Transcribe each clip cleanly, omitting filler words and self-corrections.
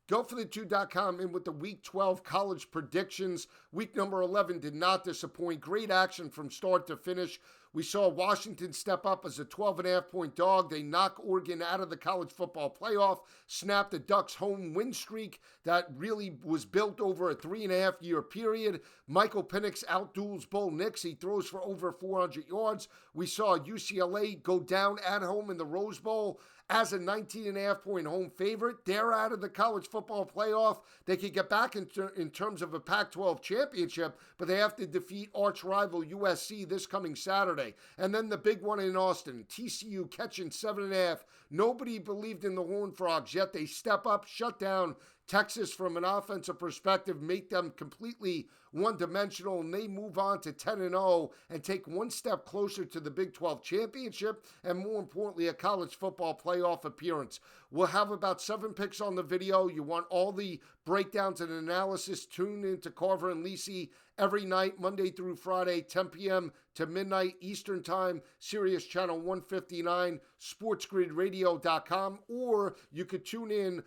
GoForThe2.com in with the Week 12 college predictions. Week number 11 did not disappoint. Great action from start to finish. We saw Washington step up as a 12.5-point dog. They knock Oregon out of the college football playoff, snap the Ducks' home win streak that really was built over a 3.5-year period. Michael Penix outduels Bo Nix. He throws for over 400 yards. We saw UCLA go down at home in the Rose Bowl as a 19.5-point home favorite. They're out of the college football playoff. They could get back in terms of a Pac-12 championship, but they have to defeat arch rival USC this coming Saturday. And then the big one in Austin, TCU catching 7.5. Nobody believed in the Horned Frogs, yet they step up, shut down Texas from an offensive perspective, make them completely one-dimensional, and they move on to 10-0 and take one step closer to the Big 12 championship and, more importantly, a college football playoff appearance. We'll have about 7 picks on the video. You want all the breakdowns and analysis, tune into Carver and Lisi every night, Monday through Friday, 10 p.m. to midnight Eastern Time, Sirius Channel 159, SportsGridRadio.com, or you could tune in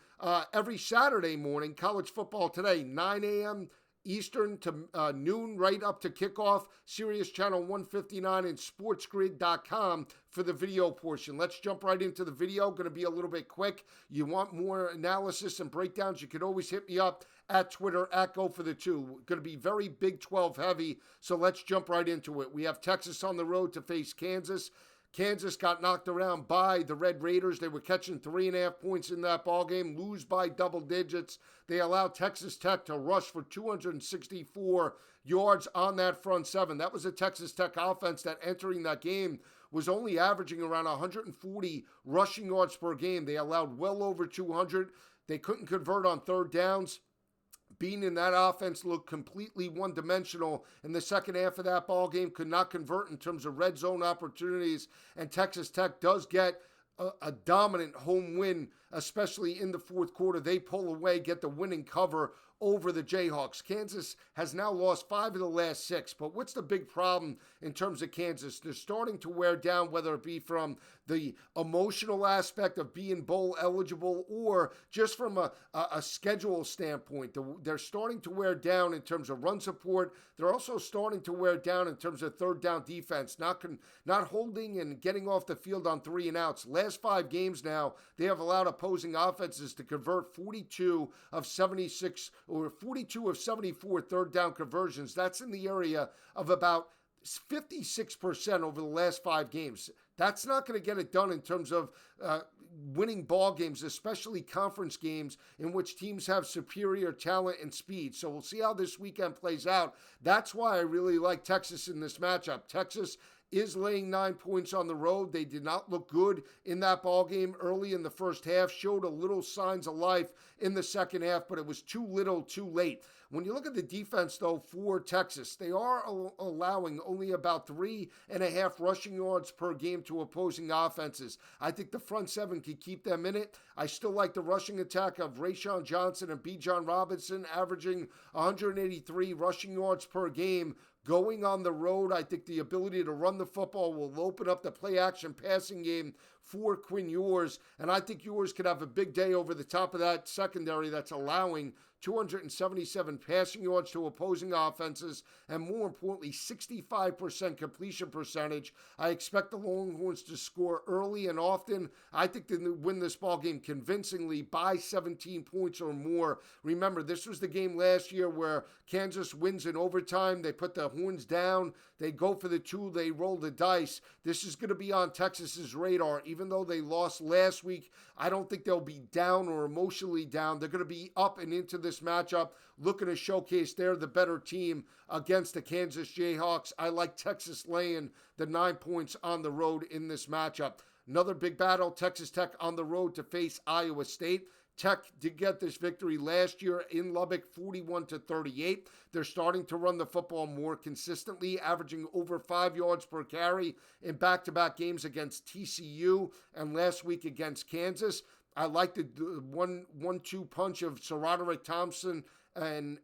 every Saturday morning, College Football Today, 9 a.m. Eastern to noon, right up to kickoff, Sirius Channel 159 and SportsGrid.com for the video portion. Let's jump right into the video. Going to be a little bit quick. You want more analysis and breakdowns, you can always hit me up at Twitter, at GoForThe2. Going to be very Big 12 heavy, so let's jump right into it. We have Texas on the road to face Kansas. Kansas got knocked around by the Red Raiders. They were catching 3.5 points in that ballgame, lose by double digits. They allowed Texas Tech to rush for 264 yards on that front seven. That was a Texas Tech offense that entering that game was only averaging around 140 rushing yards per game. They allowed well over 200. They couldn't convert on third downs. Being in that offense looked completely one-dimensional in the second half of that ball game, could not convert in terms of red zone opportunities, and Texas Tech does get a dominant home win, especially in the fourth quarter. They pull away, get the winning cover over the Jayhawks. Kansas has now lost 5 of the last 6, but what's the big problem in terms of Kansas? They're starting to wear down, whether it be from the emotional aspect of being bowl eligible or just from a schedule standpoint. They're starting to wear down in terms of run support. They're also starting to wear down in terms of third down defense, not holding and getting off the field on 3 and outs. Last 5 games now, they have allowed opposing offenses to convert 42 of 76 or 42 of 74 third down conversions. That's in the area of about 56% over the last 5 games. That's not going to get it done in terms of winning ball games, especially conference games in which teams have superior talent and speed. So we'll see how this weekend plays out. That's why I really like Texas in this matchup. Texas is laying 9 points on the road. They did not look good in that ball game early in the first half, showed a little signs of life in the second half, but it was too little, too late. When you look at the defense, though, for Texas, they are allowing only about 3.5 rushing yards per game to opposing offenses. I think the front seven could keep them in it. I still like the rushing attack of Rayshon Johnson and Bijan Robinson, averaging 183 rushing yards per game. Going on the road, I think the ability to run the football will open up the play-action passing game for Quinn Ewers, and I think Ewers could have a big day over the top of that secondary that's allowing 277 passing yards to opposing offenses, and more importantly, 65% completion percentage. I expect the Longhorns to score early and often. I think they win this ball game convincingly by 17 points or more. Remember, this was the game last year where Kansas wins in overtime. They put the horns down. They go for the 2. They roll the dice. This is going to be on Texas's radar. Even though they lost last week, I don't think they'll be down or emotionally down. They're going to be up and into this matchup, looking to showcase they're the better team against the Kansas Jayhawks. I like Texas laying the 9 points on the road in this matchup. Another big battle, Texas Tech on the road to face Iowa State. Tech did get this victory last year in Lubbock, 41-38. They're starting to run the football more consistently, averaging over 5 yards per carry in back-to-back games against TCU and last week against Kansas. I like the 1-2 punch of Roderick Thompson and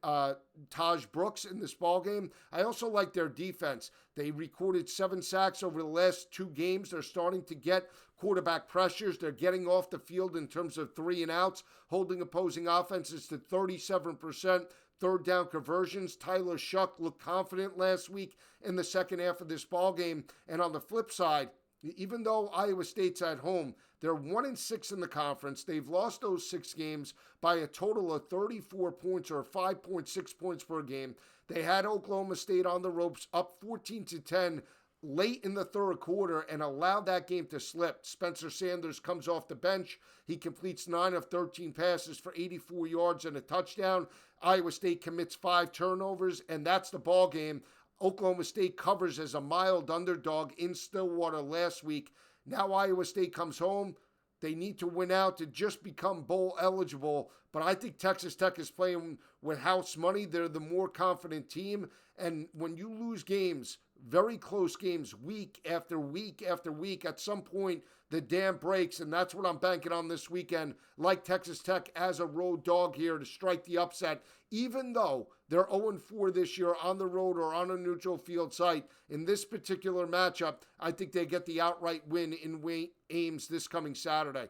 Taj Brooks in this ballgame. I also like their defense. They recorded 7 sacks over the last 2 games. They're starting to get quarterback pressures. They're getting off the field in terms of 3 and outs, holding opposing offenses to 37% third down conversions. Tyler Shuck looked confident last week in the second half of this ballgame. And on the flip side, even though Iowa State's at home, they're 1-6 in the conference. They've lost those 6 games by a total of 34 points or 5.6 points per game. They had Oklahoma State on the ropes, up 14-10 late in the third quarter, and allowed that game to slip. Spencer Sanders comes off the bench. He completes 9 of 13 passes for 84 yards and a touchdown. Iowa State commits 5 turnovers, and that's the ball game. Oklahoma State covers as a mild underdog in Stillwater last week. Now Iowa State comes home. They need to win out to just become bowl eligible. But I think Texas Tech is playing with house money. They're the more confident team. And when you lose games, very close games, week after week after week, at some point the dam breaks. And that's what I'm banking on this weekend. Like Texas Tech as a road dog here to strike the upset. Even though they're 0-4 this year on the road or on a neutral field site, in this particular matchup, I think they get the outright win in Ames this coming Saturday.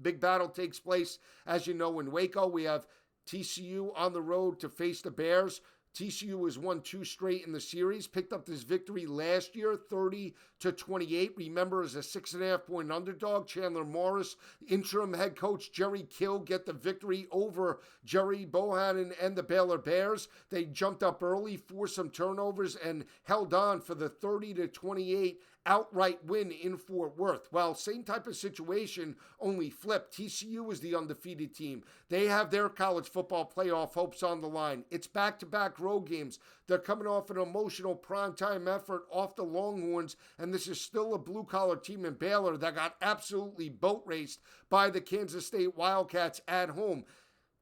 Big battle takes place, as you know, in Waco. We have TCU on the road to face the Bears. TCU has won 2 straight in the series, picked up this victory last year, 30-28. Remember, as a 6.5-point underdog, Chandler Morris, interim head coach Jerry Kill get the victory over Jerry Bohannon and the Baylor Bears. They jumped up early, forced some turnovers, and held on for the 30-28 outright win in Fort Worth. Well, same type of situation, only flipped. TCU is the undefeated team. They have their college football playoff hopes on the line. It's back-to-back road games. They're coming off an emotional primetime effort off the Longhorns, and this is still a blue-collar team in Baylor that got absolutely boat raced by the Kansas State Wildcats at home.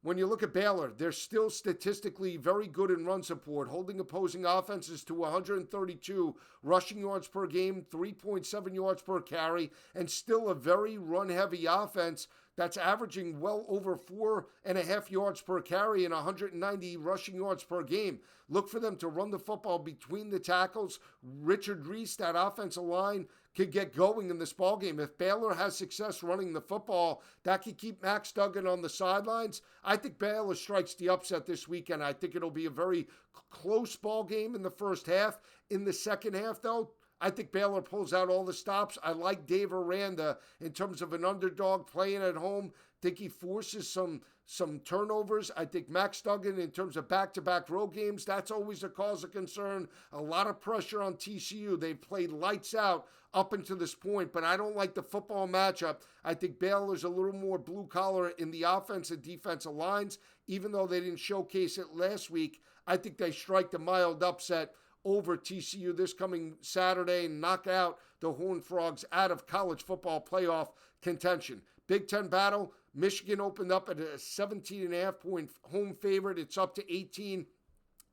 When you look at Baylor, they're still statistically very good in run support, holding opposing offenses to 132 rushing yards per game, 3.7 yards per carry, and still a very run-heavy offense that's averaging well over 4.5 yards per carry and 190 rushing yards per game. Look for them to run the football between the tackles. Richard Reese, that offensive line, could get going in this ballgame. If Baylor has success running the football, that could keep Max Duggan on the sidelines. I think Baylor strikes the upset this weekend. I think it'll be a very close ball game in the first half. In the second half, though, I think Baylor pulls out all the stops. I like Dave Aranda in terms of an underdog playing at home. Think he forces some turnovers. I think Max Duggan, in terms of back-to-back road games, that's always a cause of concern. A lot of pressure on TCU. They've played lights out up until this point, but I don't like the football matchup. I think Baylor's a little more blue-collar in the offense and defensive lines. Even though they didn't showcase it last week, I think they strike the mild upset over TCU this coming Saturday and knock out the Horned Frogs out of college football playoff contention. Big Ten battle. Michigan opened up at a 17.5-point home favorite. It's up to 18.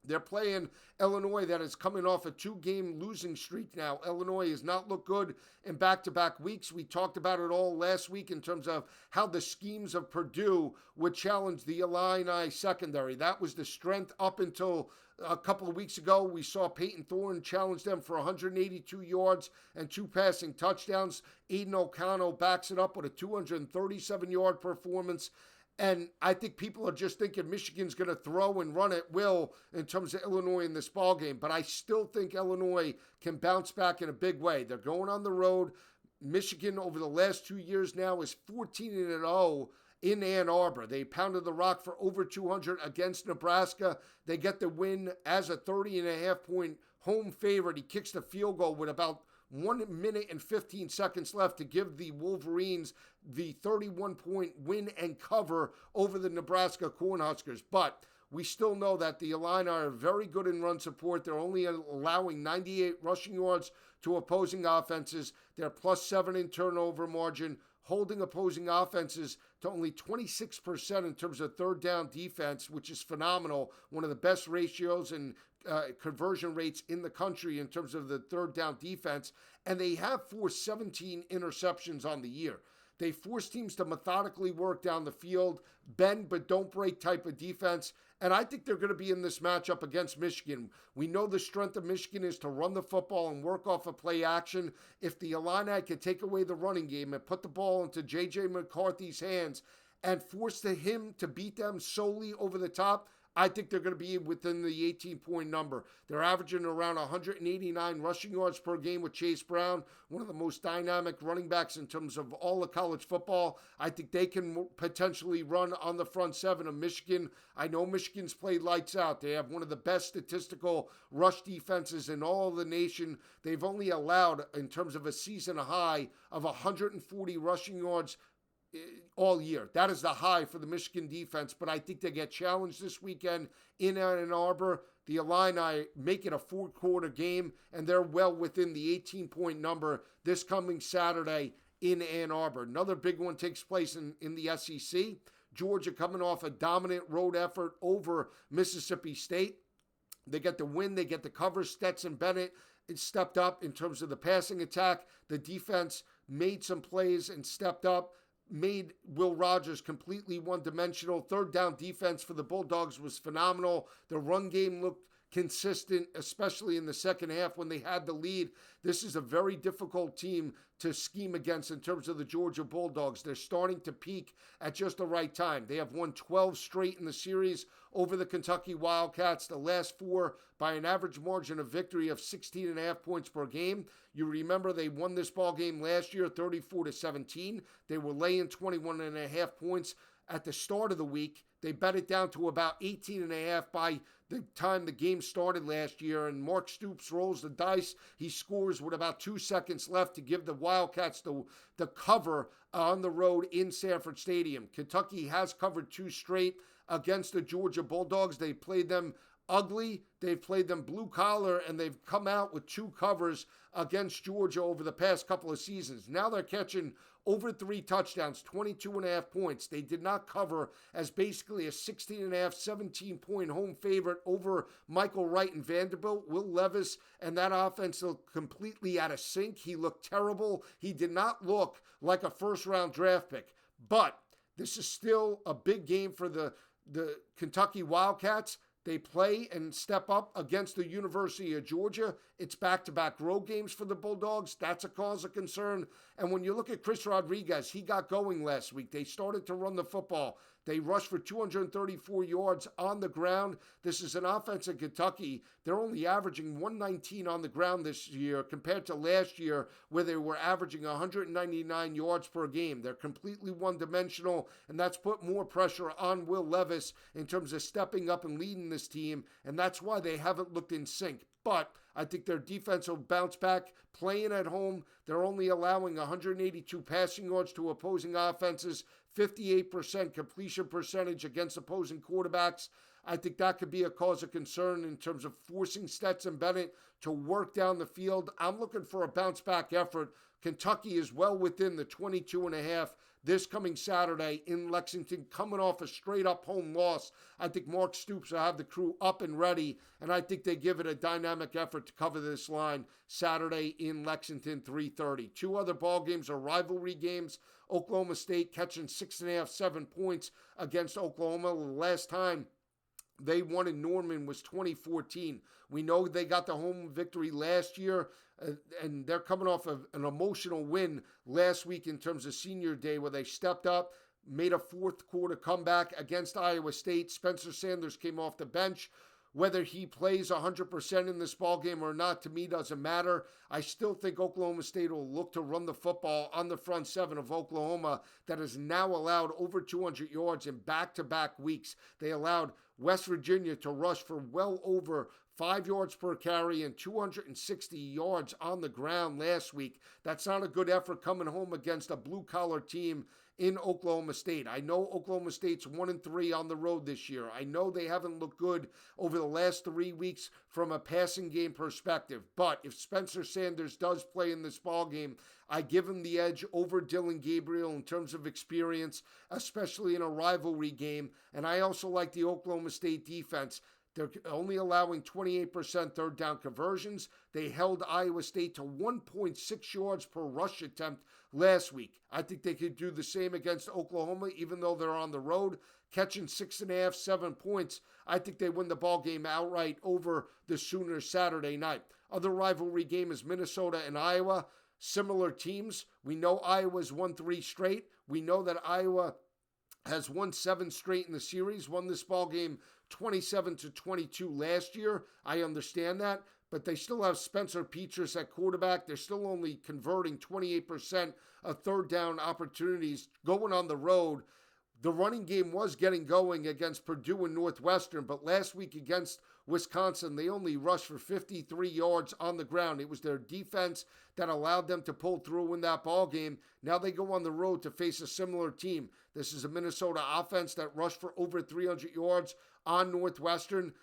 They're playing Illinois, that is coming off a 2-game losing streak now. Illinois has not looked good in back-to-back weeks. We talked about it all last week in terms of how the schemes of Purdue would challenge the Illini secondary. That was the strength up until a couple of weeks ago. We saw Peyton Thorne challenge them for 182 yards and 2 passing touchdowns. Aiden O'Connell backs it up with a 237-yard performance. And I think people are just thinking Michigan's going to throw and run at will in terms of Illinois in this ballgame. But I still think Illinois can bounce back in a big way. They're going on the road. Michigan, over the last 2 years now, is 14-0 in Ann Arbor. They pounded the rock for over 200 against Nebraska. They get the win as a 30.5-point home favorite. He kicks the field goal with about 1 minute and 15 seconds left to give the Wolverines the 31-point win and cover over the Nebraska Cornhuskers. But we still know that the Illini are very good in run support. They're only allowing 98 rushing yards to opposing offenses. They're +7 in turnover margin, holding opposing offenses to only 26% in terms of third down defense, which is phenomenal. One of the best ratios and conversion rates in the country in terms of the third down defense. And they have forced 17 interceptions on the year. They force teams to methodically work down the field, bend but don't break type of defense. And I think they're going to be in this matchup against Michigan. We know the strength of Michigan is to run the football and work off of play action. If the Illini can take away the running game and put the ball into J.J. McCarthy's hands and force him to beat them solely over the top, I think they're going to be within the 18-point number. They're averaging around 189 rushing yards per game with Chase Brown, one of the most dynamic running backs in terms of all of college football. I think they can potentially run on the front seven of Michigan. I know Michigan's played lights out. They have one of the best statistical rush defenses in all of the nation. They've only allowed, in terms of a season high, of 140 rushing yards all year. That is the high for the Michigan defense, but I think they get challenged this weekend in Ann Arbor. The Illini make it a four-quarter game, and they're well within the 18-point number this coming Saturday in Ann Arbor. Another big one takes place in the SEC. Georgia coming off a dominant road effort over Mississippi State. They get the win. They get the cover. Stetson Bennett stepped up in terms of the passing attack. The defense made some plays and stepped up, made Will Rogers completely one-dimensional. Third down defense for the Bulldogs was phenomenal. The run game looked consistent, especially in the second half when they had the lead. This is a very difficult team to scheme against in terms of the Georgia Bulldogs. They're starting to peak at just the right time. They have won 12 straight in the series over the Kentucky Wildcats, the last four by an average margin of victory of 16.5 points per game. You remember they won this ball game last year 34-17. They were laying 21.5 points at the start of the week. They bet it down to about 18.5 by the time the game started last year, and Mark Stoops rolls the dice. He scores with about 2 seconds left to give the Wildcats the cover on the road in Sanford Stadium. Kentucky has covered 2 straight against the Georgia Bulldogs. They played them ugly, they've played them blue collar, and they've come out with 2 covers against Georgia over the past couple of seasons. Now they're catching over 3 touchdowns, 22.5 points. They did not cover as basically a 16.5, 17-point home favorite over Michael Wright and Vanderbilt. Will Levis and that offense looked completely out of sync. He looked terrible. He did not look like a first-round draft pick. But this is still a big game for the Kentucky Wildcats. They play and step up against the University of Georgia. It's back-to-back road games for the Bulldogs. That's a cause of concern. And when you look at Chris Rodriguez, he got going last week. They started to run the football. They rushed for 234 yards on the ground. This is an offense in Kentucky. They're only averaging 119 on the ground this year compared to last year where they were averaging 199 yards per game. They're completely one-dimensional, and that's put more pressure on Will Levis in terms of stepping up and leading this team, and that's why they haven't looked in sync. But I think their defense will bounce back. Playing at home, they're only allowing 182 passing yards to opposing offenses, 58% completion percentage against opposing quarterbacks. I think that could be a cause of concern in terms of forcing Stetson Bennett to work down the field. I'm looking for a bounce-back effort. Kentucky is well within the 22.5 this coming Saturday in Lexington, coming off a straight-up home loss. I think Mark Stoops will have the crew up and ready, and I think they give it a dynamic effort to cover this line Saturday in Lexington, 3:30. 2 other ball games are rivalry games. Oklahoma State catching 6.5, 7 points against Oklahoma. The last time they won in Norman was 2014. We know they got the home victory last year, and they're coming off of an emotional win last week in terms of Senior Day where they stepped up, made a fourth-quarter comeback against Iowa State. Spencer Sanders came off the bench. Whether he plays 100% in this ballgame or not, to me, doesn't matter. I still think Oklahoma State will look to run the football on the front seven of Oklahoma that has now allowed over 200 yards in back-to-back weeks. They allowed West Virginia to rush for well over 5 yards per carry and 260 yards on the ground last week. That's not a good effort coming home against a blue-collar team in Oklahoma State. I know Oklahoma State's 1-3 on the road this year. I know they haven't looked good over the last 3 weeks from a passing game perspective. But if Spencer Sanders does play in this ballgame, I give him the edge over Dillon Gabriel in terms of experience, especially in a rivalry game. And I also like the Oklahoma State defense They're only allowing 28% third down conversions. They held Iowa State to 1.6 yards per rush attempt last week. I think they could do the same against Oklahoma, even though they're on the road, catching 6.5, 7 points. I think they win the ball game outright over the Sooners Saturday night. Other rivalry game is Minnesota and Iowa. Similar teams. We know Iowa's won 3 straight. We know that Iowa has won 7 straight in the series, won this ball game 27-22 last year. I understand that, but they still have Spencer Petras at quarterback. They're still only converting 28% of third down opportunities going on the road. The running game was getting going against Purdue and Northwestern, but last week against Wisconsin, they only rushed for 53 yards on the ground. It was their defense that allowed them to pull through in that ball game. Now they go on the road to face a similar team. This is a Minnesota offense that rushed for over 300 yards on Northwestern.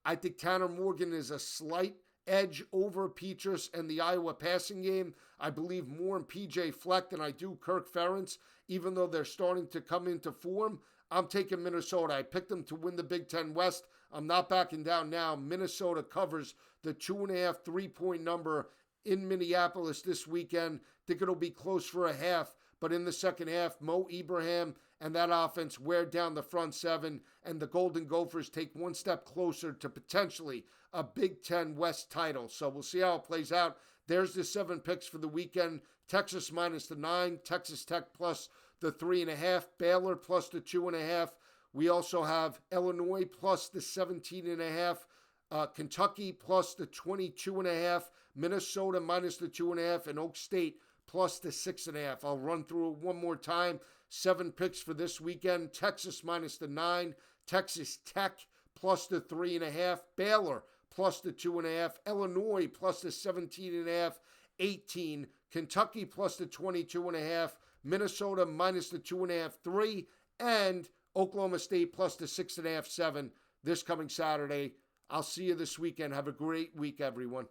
I think Tanner Morgan is a slight edge over Petras and the Iowa passing game. I believe more in P.J. Fleck than I do Kirk Ferentz, even though they're starting to come into form. I'm taking Minnesota. I picked them to win the Big Ten West. I'm not backing down now. Minnesota covers the 2.5 3-point number in Minneapolis this weekend. Think it'll be close for a half, but in the second half, Mo Ibrahim and that offense wear down the front seven, and the Golden Gophers take one step closer to potentially a Big Ten West title. So we'll see how it plays out. There's the 7 picks for the weekend. Texas minus the 9, Texas Tech plus the 3.5, Baylor plus the 2.5. We also have Illinois plus the 17.5, Kentucky plus the 22.5, Minnesota minus the 2.5, and Oak State plus the 6.5. I'll run through it one more time. 7 picks for this weekend. Texas minus the 9, Texas Tech plus the 3.5, Baylor plus the 2.5, Illinois plus the 17.5, 18, Kentucky plus the 22.5, Minnesota minus the 2.5, 3, and Oklahoma State plus the 6.5, 7 this coming Saturday. I'll see you this weekend. Have a great week, everyone.